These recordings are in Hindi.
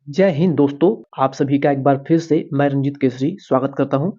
जय हिंद दोस्तों। आप सभी का एक बार फिर से मैं रंजीत केसरी स्वागत करता हूं।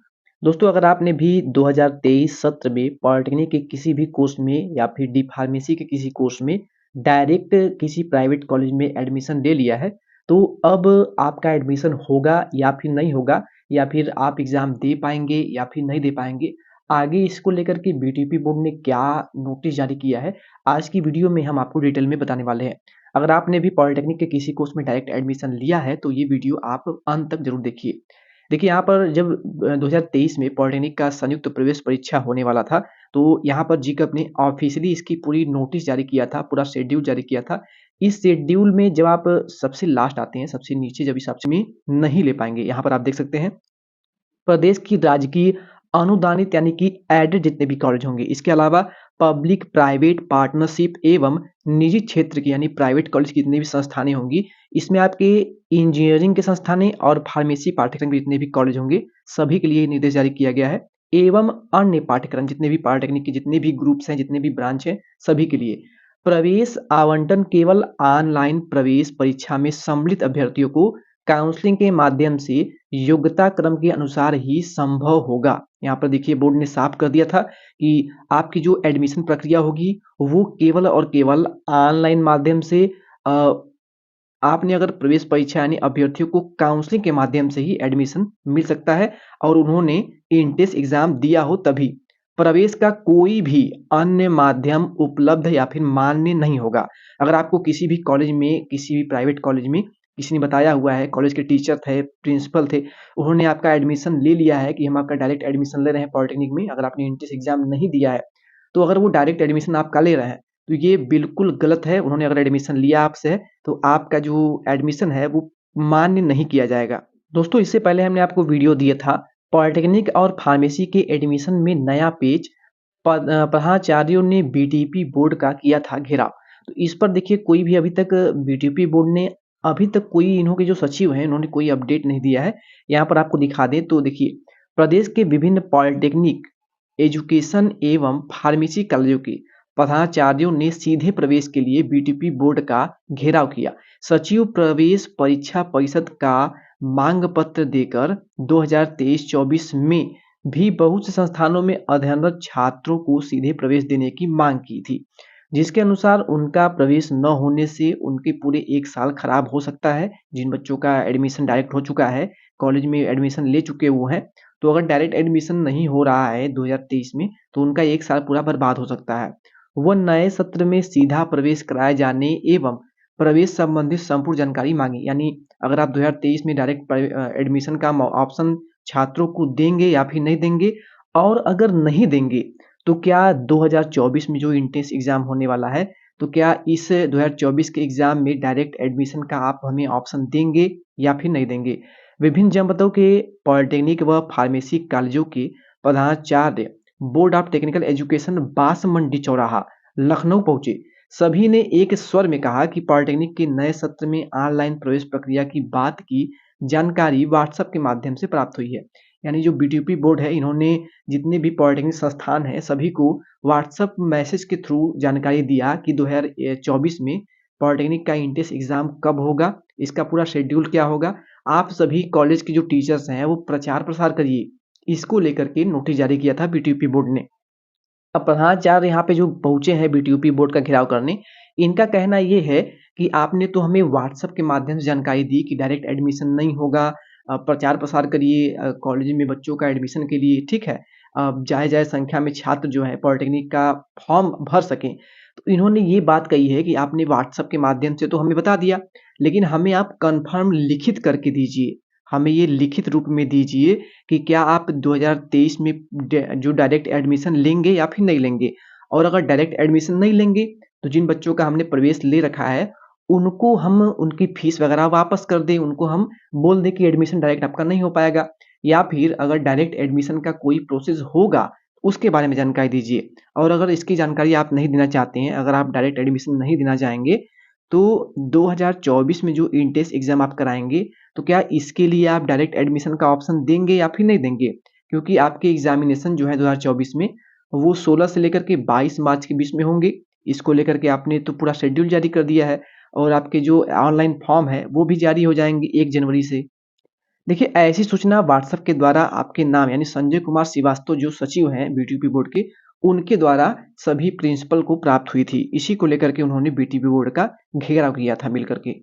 दोस्तों, अगर आपने भी 2023 सत्र में पॉलिटेक्निक के किसी भी कोर्स में या फिर डी फार्मेसी के किसी कोर्स में डायरेक्ट किसी प्राइवेट कॉलेज में एडमिशन ले लिया है, तो अब आपका एडमिशन होगा या फिर नहीं होगा, या फिर आप एग्ज़ाम दे पाएंगे या फिर नहीं दे पाएंगे, आगे इसको लेकर के बीटीपी बोर्ड ने क्या नोटिस जारी किया है, आज की वीडियो में हम आपको डिटेल में बताने वाले हैं। अगर आपने भी पॉलिटेक्निक के किसी कोर्स में डायरेक्ट एडमिशन लिया है तो ये वीडियो आप अंत तक जरूर देखिए। देखिए, यहाँ पर जब 2023 में पॉलिटेक्निक का संयुक्त प्रवेश परीक्षा होने वाला था, तो यहाँ पर जीकप ने ऑफिशियली इसकी पूरी नोटिस जारी किया था, पूरा शेड्यूल जारी किया था। इस शेड्यूल में जब आप सबसे लास्ट आते हैं, सबसे नीचे जब इस ऑप्शन में नहीं ले पाएंगे, यहाँ पर आप देख सकते हैं प्रदेश की राजकीय अनुदानित यानी कि एडेड जितने भी कॉलेज होंगे, इसके अलावा पब्लिक प्राइवेट पार्टनरशिप एवं निजी क्षेत्र की यानी प्राइवेट कॉलेज की जितनी भी संस्थानें होंगी, इसमें आपके इंजीनियरिंग के संस्थानें और फार्मेसी पाठ्यक्रम के जितने भी कॉलेज होंगे, सभी के लिए निर्देश जारी किया गया है। एवं अन्य पाठ्यक्रम जितने भी पॉलिटेक्निक के जितने भी ग्रुप्स हैं, जितने भी ब्रांच हैं, सभी के लिए प्रवेश आवंटन केवल ऑनलाइन प्रवेश परीक्षा में सम्मिलित अभ्यर्थियों को काउंसलिंग के माध्यम से योग्यता क्रम के अनुसार ही संभव होगा। यहाँ पर देखिए, बोर्ड ने साफ कर दिया था कि आपकी जो एडमिशन प्रक्रिया होगी वो केवल और केवल ऑनलाइन माध्यम से अ, आपने अगर प्रवेश परीक्षा यानी अभ्यर्थियों को काउंसलिंग के माध्यम से ही एडमिशन मिल सकता है और उन्होंने इंट्रेंस एग्जाम दिया हो तभी। प्रवेश का कोई भी अन्य माध्यम उपलब्ध या फिर मान्य नहीं होगा। अगर आपको किसी भी कॉलेज में, किसी भी प्राइवेट कॉलेज में किसी ने बताया हुआ है, कॉलेज के टीचर थे, प्रिंसिपल थे, उन्होंने आपका एडमिशन ले लिया है कि हम आपका डायरेक्ट एडमिशन ले रहे हैं पॉलिटेक्निक में, अगर आपने एंट्रेंस एग्जाम नहीं दिया है, तो अगर वो डायरेक्ट एडमिशन आपका ले रहे हैं तो ये बिल्कुल गलत है। उन्होंने अगर एडमिशन लिया आपसे तो आपका जो एडमिशन है वो मान्य नहीं किया जाएगा। दोस्तों, इससे पहले हमने आपको वीडियो दिया था पॉलिटेक्निक और फार्मेसी के एडमिशन में नया पेज, प्रधानाचार्यों ने बीटीपी बोर्ड का किया था घेराव। तो इस पर देखिए, कोई भी अभी तक बीटीपी बोर्ड ने अभी तक कोई, इन्हों के जो सचिव हैं उन्होंने कोई अपडेट नहीं दिया है। यहाँ पर आपको दिखा दें तो देखिए, प्रदेश के विभिन्न पॉलिटेक्निक, एजुकेशन एवं फार्मेसी कॉलेजों के प्रधानाचार्यों ने सीधे प्रवेश के लिए बीटीपी बोर्ड का घेराव किया। सचिव प्रवेश परीक्षा परिषद का मांग पत्र देकर 2023-24 में भी बहुत से संस्थानों में अध्ययनरत छात्रों को सीधे प्रवेश देने की मांग की थी, जिसके अनुसार उनका प्रवेश न होने से उनके पूरे एक साल खराब हो सकता है। जिन बच्चों का एडमिशन डायरेक्ट हो चुका है, कॉलेज में एडमिशन ले चुके हुए हैं, तो अगर डायरेक्ट एडमिशन नहीं हो रहा है 2023 में, तो उनका एक साल पूरा बर्बाद हो सकता है। वह नए सत्र में सीधा प्रवेश कराए जाने एवं प्रवेश संबंधित संपूर्ण जानकारी मांगी। यानी अगर आप 2023 में डायरेक्ट एडमिशन का ऑप्शन छात्रों को देंगे या फिर नहीं देंगे, और अगर नहीं देंगे तो क्या 2024 में जो इंट्रेंस एग्जाम होने वाला है, तो क्या इस 2024 के एग्जाम में डायरेक्ट एडमिशन का आप हमें ऑप्शन देंगे या फिर नहीं देंगे। विभिन्न जनपदों के पॉलिटेक्निक व फार्मेसी कॉलेजों के प्रधानाचार्य board of technical education Bansmandi चौराहा लखनऊ पहुंचे। सभी ने एक स्वर में कहा कि पॉलिटेक्निक के नए सत्र में ऑनलाइन प्रवेश प्रक्रिया की बात की जानकारी व्हाट्सएप के माध्यम से प्राप्त हुई है। यानी जो बीटीपी बोर्ड है, इन्होंने जितने भी पॉलिटेक्निक संस्थान है सभी को व्हाट्सएप मैसेज के थ्रू जानकारी दिया कि 2024 में पॉलिटेक्निक का इंट्रेंस एग्जाम कब होगा, इसका पूरा शेड्यूल क्या होगा। आप सभी कॉलेज के जो टीचर्स हैं वो प्रचार प्रसार करिए। इसको लेकर के नोटिस जारी किया था बीटीयूपी बोर्ड ने। अब प्रधानाचार्य यहाँ पे जो पहुंचे हैं बीटीयूपी बोर्ड का घेराव करने, इनका कहना ये है कि आपने तो हमें व्हाट्सएप के माध्यम से जानकारी दी कि डायरेक्ट एडमिशन नहीं होगा, प्रचार प्रसार करिए कॉलेज में बच्चों का एडमिशन के लिए, ठीक है, जायज़ जायज़ संख्या में छात्र जो है पॉलिटेक्निक का फॉर्म भर सकें। तो इन्होंने ये बात कही है कि आपने व्हाट्सएप के माध्यम से तो हमें बता दिया, लेकिन हमें आप कन्फर्म लिखित करके दीजिए, हमें ये लिखित रूप में दीजिए कि क्या आप 2023 में जो डायरेक्ट एडमिशन लेंगे या फिर नहीं लेंगे। और अगर डायरेक्ट एडमिशन नहीं लेंगे तो जिन बच्चों का हमने प्रवेश ले रखा है, उनको हम उनकी फीस वगैरह वापस कर दें, उनको हम बोल दें कि एडमिशन डायरेक्ट आपका नहीं हो पाएगा। या फिर अगर डायरेक्ट एडमिशन का कोई प्रोसेस होगा, उसके बारे में जानकारी दीजिए। और अगर इसकी जानकारी आप नहीं देना चाहते हैं, अगर आप डायरेक्ट एडमिशन नहीं देना चाहेंगे, तो 2024 में जो इंट्रेंस एग्जाम आप कराएंगे, तो क्या इसके लिए आप डायरेक्ट एडमिशन का ऑप्शन देंगे या फिर नहीं देंगे। क्योंकि आपके एग्जामिनेशन जो है 2024 में, वो 16 से लेकर के 22 मार्च के बीच में होंगे। इसको लेकर के आपने तो पूरा शेड्यूल जारी कर दिया है। और आपके जो ऑनलाइन फॉर्म है वो भी जारी हो जाएँगे 1 जनवरी से। देखिए, ऐसी सूचना व्हाट्सएप के द्वारा आपके नाम यानी संजय कुमार श्रीवास्तव जो सचिव हैं बीटीपी बोर्ड के, उनके द्वारा सभी प्रिंसिपल को प्राप्त हुई थी। इसी को लेकर के उन्होंने बीटीपी बोर्ड का घेराव किया था मिल कर के।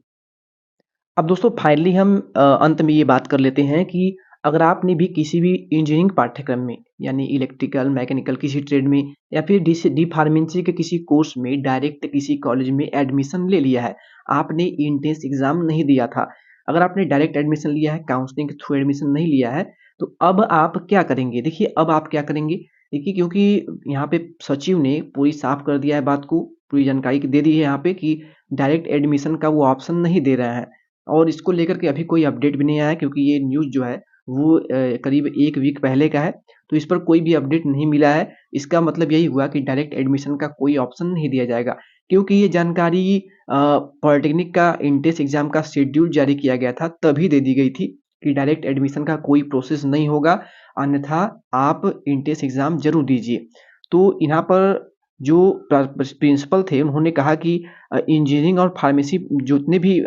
अब दोस्तों फाइनली हम अंत में ये बात कर लेते हैं कि अगर आपने भी किसी भी इंजीनियरिंग पाठ्यक्रम में यानी इलेक्ट्रिकल, मैकेनिकल किसी ट्रेड में या फिर डी फार्मेसी के किसी कोर्स में डायरेक्ट किसी कॉलेज में एडमिशन ले लिया है, आपने एंट्रेंस एग्ज़ाम नहीं दिया था। अगर आपने डायरेक्ट एडमिशन लिया है, काउंसलिंग के थ्रू एडमिशन नहीं लिया है, तो अब आप क्या करेंगे? देखिए, अब आप क्या करेंगे? देखिए, क्योंकि यहाँ पे सचिव ने पूरी साफ कर दिया है बात को, पूरी जानकारी दे दी है यहाँ पे कि डायरेक्ट एडमिशन का वो ऑप्शन नहीं दे रहे हैं। और इसको लेकर के अभी कोई अपडेट भी नहीं आया है क्योंकि ये न्यूज़ जो है वो करीब 1 वीक पहले का है, तो इस पर कोई भी अपडेट नहीं मिला है। इसका मतलब यही हुआ कि डायरेक्ट एडमिशन का कोई ऑप्शन नहीं दिया जाएगा क्योंकि ये जानकारी पॉलिटेक्निक का एंट्रेंस एग्ज़ाम का शेड्यूल जारी किया गया था, तभी दे दी गई थी कि डायरेक्ट एडमिशन का कोई प्रोसेस नहीं होगा, अन्यथा आप एंट्रेंस एग्ज़ाम ज़रूर दीजिए। तो यहाँ पर जो प्रिंसिपल थे उन्होंने कहा कि इंजीनियरिंग और फार्मेसी जितने भी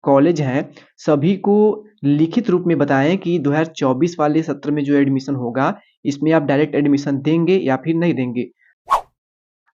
कॉलेज हैं, सभी को लिखित रूप में बताएँ कि 2024 वाले सत्र में जो एडमिशन होगा, इसमें आप डायरेक्ट एडमिशन देंगे या फिर नहीं देंगे।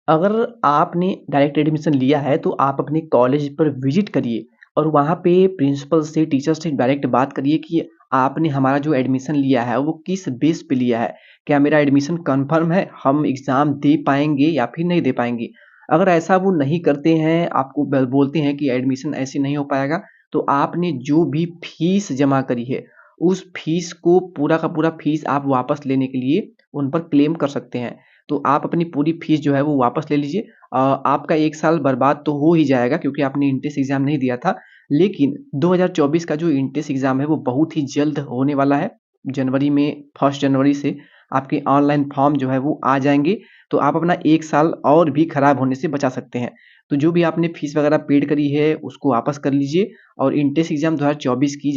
अगर आपने डायरेक्ट एडमिशन लिया है, तो आप अपने कॉलेज पर विज़िट करिए और वहाँ पे प्रिंसिपल से, टीचर से डायरेक्ट बात करिए कि आपने हमारा जो एडमिशन लिया है, वो किस बेस पे लिया है? क्या मेरा एडमिशन कन्फर्म है? हम एग्ज़ाम दे पाएँगे या फिर नहीं दे पाएँगे? अगर ऐसा वो नहीं करते हैं, आपको बोलते हैं कि एडमिशन ऐसे नहीं हो पाएगा, तो आपने जो भी फीस जमा करी है, उस फीस को पूरा का पूरा फीस आप वापस लेने के लिए उन पर क्लेम कर सकते हैं। तो आप अपनी पूरी फीस जो है वो वापस ले लीजिए। आपका 1 साल बर्बाद तो हो ही जाएगा क्योंकि आपने एंट्रेंस एग्ज़ाम नहीं दिया था। लेकिन 2024 का जो एंट्रेंस एग्ज़ाम है वो बहुत ही जल्द होने वाला है। जनवरी में 1 जनवरी से आपके ऑनलाइन फॉर्म जो है वो आ जाएँगे। तो आप अपना 1 साल और भी खराब होने से बचा सकते हैं। तो जो भी आपने फीस वगैरह पेड करी है उसको वापस कर लीजिए और एंट्रेंस एग्ज़ाम 2024 की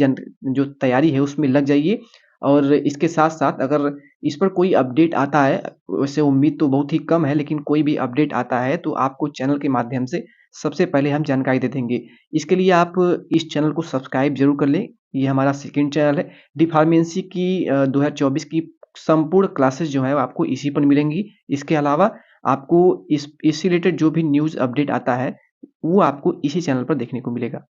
जो तैयारी है उसमें लग जाइए। और इसके साथ-साथ अगर इस पर कोई अपडेट आता है, वैसे उम्मीद तो बहुत ही कम है, लेकिन कोई भी अपडेट आता है तो आपको चैनल के माध्यम से सबसे पहले हम जानकारी दे देंगे। इसके लिए आप इस चैनल को सब्सक्राइब ज़रूर कर लें। ये हमारा सेकंड चैनल है। डी फार्मेसी की 2024 की संपूर्ण क्लासेस जो है वो आपको इसी पर मिलेंगी। इसके अलावा आपको इससे रिलेटेड जो भी न्यूज़ अपडेट आता है, वो आपको इसी चैनल पर देखने को मिलेगा।